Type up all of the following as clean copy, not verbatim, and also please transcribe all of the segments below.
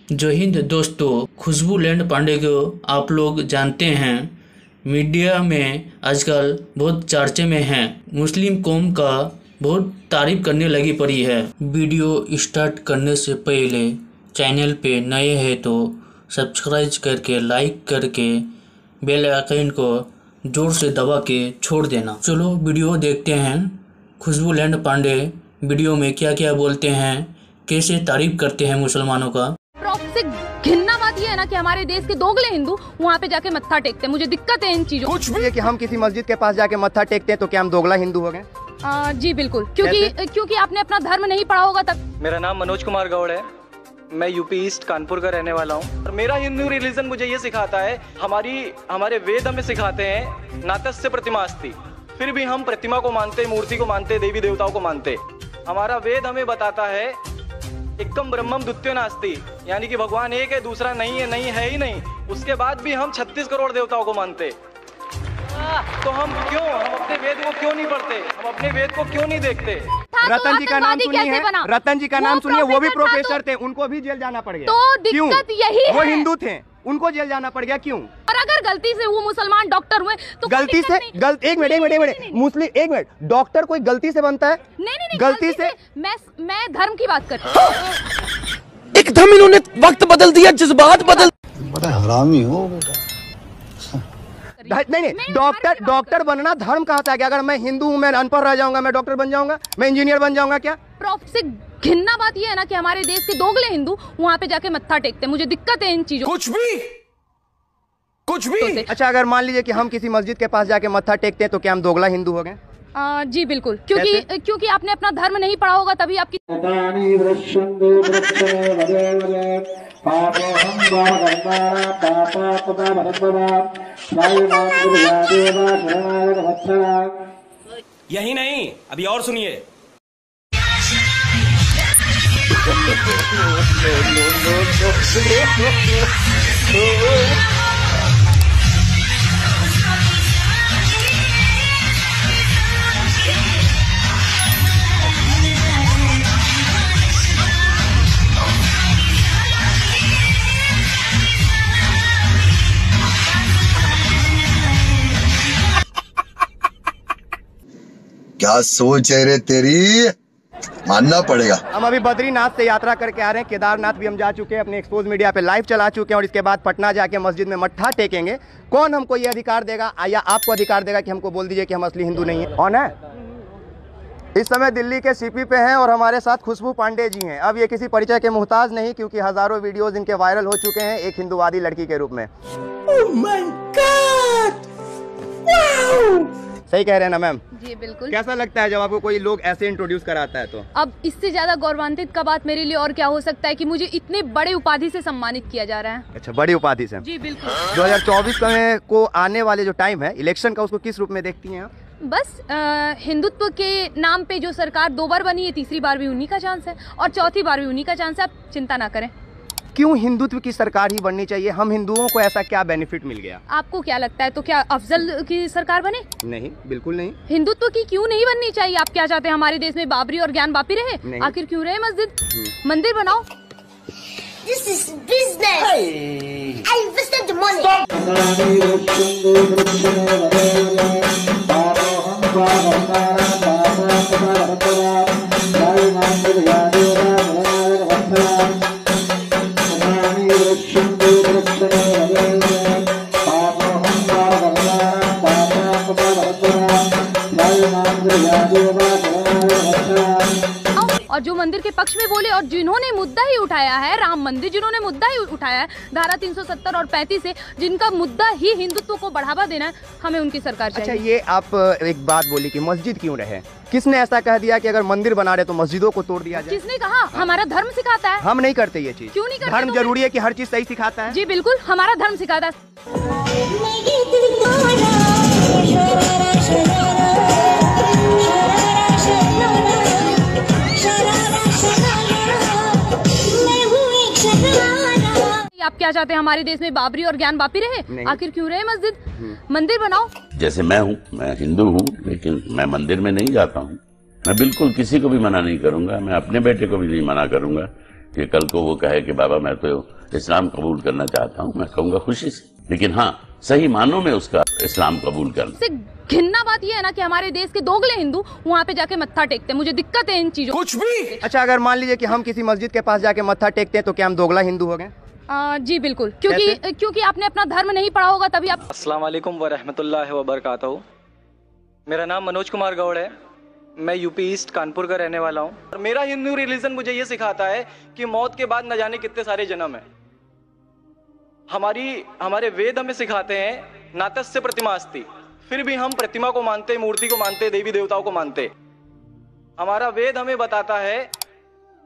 जय हिंद दोस्तों, खुशबू लैंड पांडे को आप लोग जानते हैं। मीडिया में आजकल बहुत चर्चे में हैं। मुस्लिम कौम का बहुत तारीफ करने लगी पड़ी है। वीडियो स्टार्ट करने से पहले चैनल पे नए हैं तो सब्सक्राइब करके लाइक करके बेल आइकन को जोर से दबा के छोड़ देना। चलो वीडियो देखते हैं। खुशबू लैंड पांडे वीडियो में क्या क्या बोलते हैं, कैसे तारीफ करते हैं मुसलमानों का। सबसे घिनना बात ये है ना कि हमारे देश के दोगले हिंदू वहाँ पे जाके मत्था टेकते हैं। मुझे दिक्कत है इन चीजों। कुछ भी है कि हम किसी मस्जिद के पास जाके मत्था टेकते हैं तो क्या हम दोगला हिंदू हो गए? जी बिल्कुल, क्योंकि आपने अपना धर्म नहीं पढ़ा होगा तब। मेरा नाम मनोज कुमार गौड़ है। मैं यूपी ईस्ट कानपुर का रहने वाला हूँ। और मेरा हिंदू रिलीजन मुझे ये सिखाता है, हमारे वेद हमें सिखाते हैं नातस्य प्रतिमास्ति। फिर भी हम प्रतिमा को मानते, मूर्ति को मानते, देवी देवताओं को मानते। हमारा वेद हमें बताता है एकम ब्रह्मम द्वितीयो नास्ति, यानी कि भगवान एक है, दूसरा नहीं है ही नहीं। उसके बाद भी हम 36 करोड़ देवताओं को मानते। तो हम अपने वेद को क्यों नहीं पढ़ते? हम अपने वेद को क्यों नहीं देखते? रतन जी का नाम सुनिए है, रतन जी का नाम सुनिए। वो भी प्रोफेसर थे, उनको भी जेल जाना पड़ गया। तो दिक्कत यही है, वो हिंदू थे, उनको जेल जाना पड़ गया, क्यों? और अगर गलती से वो मुसलमान डॉक्टर हुए तो गलती से एक मिनट मुस्लिम, एक मिनट, डॉक्टर कोई गलती से बनता है? नहीं, गलती से। मैं धर्म की बात करती हूँ। एकदम इन्होंने वक्त बदल दिया, जज्बात बदल। बड़ा हरामी हो बेटा। नहीं, डॉक्टर बनना धर्म कहता है कि अगर मैं हिंदू हूँ, मैं अनपढ़ रह जाऊंगा, मैं डॉक्टर बन जाऊंगा, मैं इंजीनियर बन जाऊंगा? क्या सबसे घिनना बात ये है ना कि हमारे देश के दोगले हिंदू वहाँ पे जाके मत्था टेकते हैं। मुझे दिक्कत है इन चीजों। कुछ भी। अच्छा, अगर मान लीजिए कि हम किसी मस्जिद के पास जाके मत्था टेकते हैं तो क्या हम दोगला हिंदू हो गए? जी बिल्कुल, क्योंकि आपने अपना धर्म नहीं पढ़ा होगा तभी आपकी। यही नहीं, अभी और सुनिए। क्या सोच है रे तेरी, मानना पड़ेगा। हम अभी बद्रीनाथ से यात्रा करके आ रहे हैं, केदारनाथ भी हम जा चुके हैं, अपने एक्सपोज मीडिया पे लाइव चला चुके हैं और इसके बाद पटना जाके मस्जिद में मत्था टेकेंगे। कौन हमको ये अधिकार देगा या आपको अधिकार देगा कि हमको बोल दीजिए कि हम असली हिंदू नहीं है? कौन है? इस समय दिल्ली के सीपी पे हैं और हमारे साथ खुशबू पांडे जी हैं। अब ये किसी परिचय के मुहताज नहीं, क्योंकि हजारों वीडियोज इनके वायरल हो चुके हैं एक हिंदूवादी लड़की के रूप में। Oh my God! Wow! सही कह रहे हैं ना मैम? जी बिल्कुल। कैसा लगता है जब आपको कोई लोग ऐसे इंट्रोड्यूस कराता है तो? अब इससे ज्यादा गौरवान्वित का बात मेरे लिए और क्या हो सकता है कि मुझे इतने बड़े उपाधि से सम्मानित किया जा रहा है। अच्छा, बड़ी उपाधि से? जी बिल्कुल। 2024 को आने वाले जो टाइम है इलेक्शन का, उसको किस रूप में देखती हैं आप? बस हिंदुत्व के नाम पे जो सरकार 2 बार बनी है, तीसरी बार भी उन्हीं का चांस है और चौथी बार भी उन्हीं का चांस है। आप चिंता ना करें। क्यों हिंदुत्व की सरकार ही बननी चाहिए? हम हिंदुओं को ऐसा क्या बेनिफिट मिल गया? आपको क्या लगता है, तो क्या अफजल की सरकार बने? नहीं, बिल्कुल नहीं। हिंदुत्व की क्यों नहीं बननी चाहिए? आप क्या चाहते हैं हमारे देश में बाबरी और ज्ञान वापी रहे? आखिर क्यों रहे मस्जिद? मंदिर बनाओ। This is business. I invested the money. और जो मंदिर के पक्ष में बोले और जिन्होंने मुद्दा ही उठाया है, राम मंदिर जिन्होंने मुद्दा ही उठाया है, धारा 370 और 35 से, जिनका मुद्दा ही हिंदुत्व को बढ़ावा देना है, हमें उनकी सरकार चाहिए। अच्छा, ये आप एक बात बोली कि मस्जिद क्यों रहे? किसने ऐसा कह दिया कि अगर मंदिर बना रहे तो मस्जिदों को तोड़ दिया जाए? किसने कहा? हमारा धर्म सिखाता है। हम नहीं करते ये चीज। क्यों नहीं करते? धर्म जरूरी है कि हर चीज सही सिखाता है। जी बिल्कुल, हमारा धर्म सिखाता है। आप क्या चाहते हैं हमारे देश में बाबरी और ज्ञान वापी रहे? आखिर क्यों रहे मस्जिद? मंदिर बनाओ। जैसे मैं हूँ, मैं हिंदू हूँ, लेकिन मैं मंदिर में नहीं जाता हूँ। मैं बिल्कुल किसी को भी मना नहीं करूंगा। मैं अपने बेटे को भी नहीं मना करूंगा कि कल को वो कहे कि बाबा मैं तो इस्लाम कबूल करना चाहता हूँ, मैं कहूँगा खुशी से, लेकिन हाँ सही मानों में उसका इस्लाम कबूल करना। से घिन्ना बात यह है ना कि हमारे देश के दोगले हिंदू वहाँ पे जाके मत्था टेकते हैं। मुझे दिक्कत है इन चीजों कुछ भी। अच्छा, अगर मान लीजिए कि हम किसी मस्जिद के पास जाके मत्था टेकते हैं तो क्या हम दोगला हिंदू हो गए? जी बिल्कुल, क्योंकि आपने अपना धर्म नहीं पढ़ा होगा तभी आप। अस्सलाम वालेकुम व रहमतुल्लाहि व बरकातहू। मेरा नाम मनोज कुमार गौड़ है। मैं यूपी ईस्ट कानपुर का रहने वाला हूँ। और मेरा हिंदू रिलीजन मुझे ये सिखाता है कि मौत के बाद न जाने कितने सारे जन्म हैं। हमारे वेद हमें सिखाते हैं नातस्य प्रतिमास्ति, फिर भी हम प्रतिमा को मानते, मूर्ति को मानते, देवी देवताओं को मानते। हमारा वेद हमें बताता है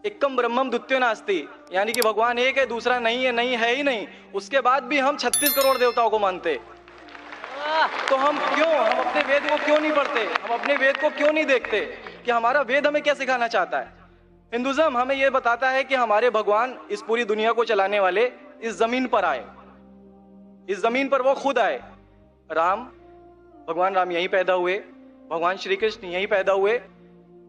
एकम ब्रह्मम द्वितीयो नास्ति, यानी कि भगवान एक है, दूसरा नहीं है ही नहीं। उसके बाद भी हम 36 करोड़ देवताओं को मानते। तो हम अपने वेद को क्यों नहीं पढ़ते? हम अपने वेद को क्यों नहीं देखते कि हमारा वेद हमें क्या सिखाना चाहता है? हिंदुज्म हमें यह बताता है कि हमारे भगवान इस पूरी दुनिया को चलाने वाले इस जमीन पर आए। इस जमीन पर वो खुद आए। भगवान राम यहीं पैदा हुए, भगवान श्री कृष्ण यहीं पैदा हुए,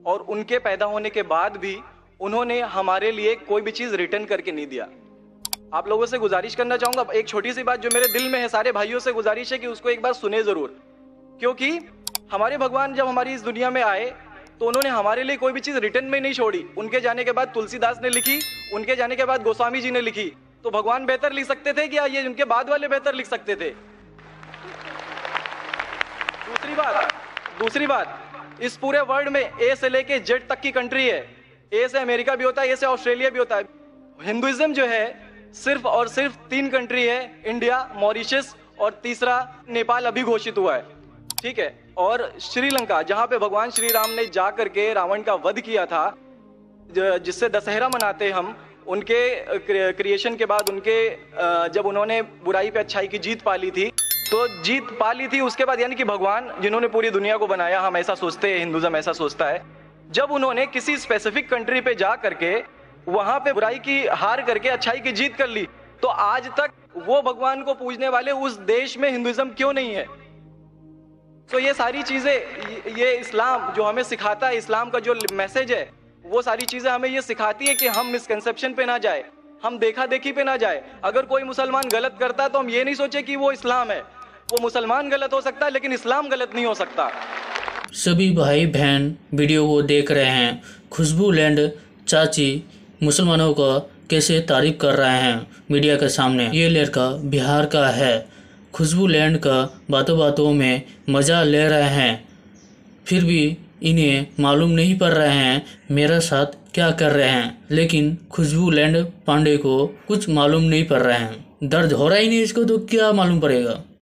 और उनके पैदा होने के बाद भी उन्होंने हमारे लिए कोई भी चीज रिटर्न करके नहीं दिया। आप लोगों से गुजारिश करना चाहूंगा, एक छोटी सी बात जो मेरे दिल में है, सारे भाइयों से गुजारिश है कि उसको एक बार सुने जरूर। क्योंकि हमारे भगवान जब हमारी इस दुनिया में आए तो उन्होंने हमारे लिए कोई भी चीज रिटर्न में नहीं छोड़ी। उनके जाने के बाद तुलसीदास ने लिखी, उनके जाने के बाद गोस्वामी जी ने लिखी। तो भगवान बेहतर लिख सकते थे क्या ये उनके बाद वाले बेहतर लिख सकते थे? दूसरी बात, इस पूरे वर्ल्ड में ए से लेके जेड तक की कंट्री है। ए से अमेरिका भी होता है, ए से ऑस्ट्रेलिया भी होता है। हिंदुइज्म जो है सिर्फ और सिर्फ 3 कंट्री है, इंडिया, मॉरिशस और तीसरा नेपाल अभी घोषित हुआ है, ठीक है। और श्रीलंका, जहां पे भगवान श्री राम ने जा करके रावण का वध किया था, जिससे दशहरा मनाते हम, उनके क्रिएशन के बाद जब उन्होंने बुराई पे अच्छाई की जीत पा ली थी, तो जीत पा ली थी उसके बाद, यानी कि भगवान जिन्होंने पूरी दुनिया को बनाया, हम ऐसा सोचते हैं, हिंदुइज्म ऐसा सोचता है, जब उन्होंने किसी स्पेसिफिक कंट्री पे जा करके वहां पे बुराई की हार करके अच्छाई की जीत कर ली, तो आज तक वो भगवान को पूजने वाले उस देश में हिंदुइज्म क्यों नहीं है? तो ये सारी चीजें, ये इस्लाम जो हमें सिखाता है, इस्लाम का जो मैसेज है, वो सारी चीजें हमें ये सिखाती है कि हम मिसकंसेप्शन पे ना जाए, हम देखा देखी पे ना जाए। अगर कोई मुसलमान गलत करता है तो हम ये नहीं सोचे कि वो इस्लाम है। वो मुसलमान गलत हो सकता है लेकिन इस्लाम गलत नहीं हो सकता। सभी भाई बहन वीडियो को देख रहे हैं। खुशबू लैंड चाची मुसलमानों का कैसे तारीफ कर रहे हैं मीडिया के सामने। ये लड़का बिहार का है। खुशबू लैंड का बातों बातों में मज़ा ले रहे हैं, फिर भी इन्हें मालूम नहीं पड़ रहे हैं मेरा साथ क्या कर रहे हैं। लेकिन खुशबू लैंड पांडे को कुछ मालूम नहीं पड़ रहे हैं। दर्द हो रहा ही नहीं इसको तो क्या मालूम पड़ेगा।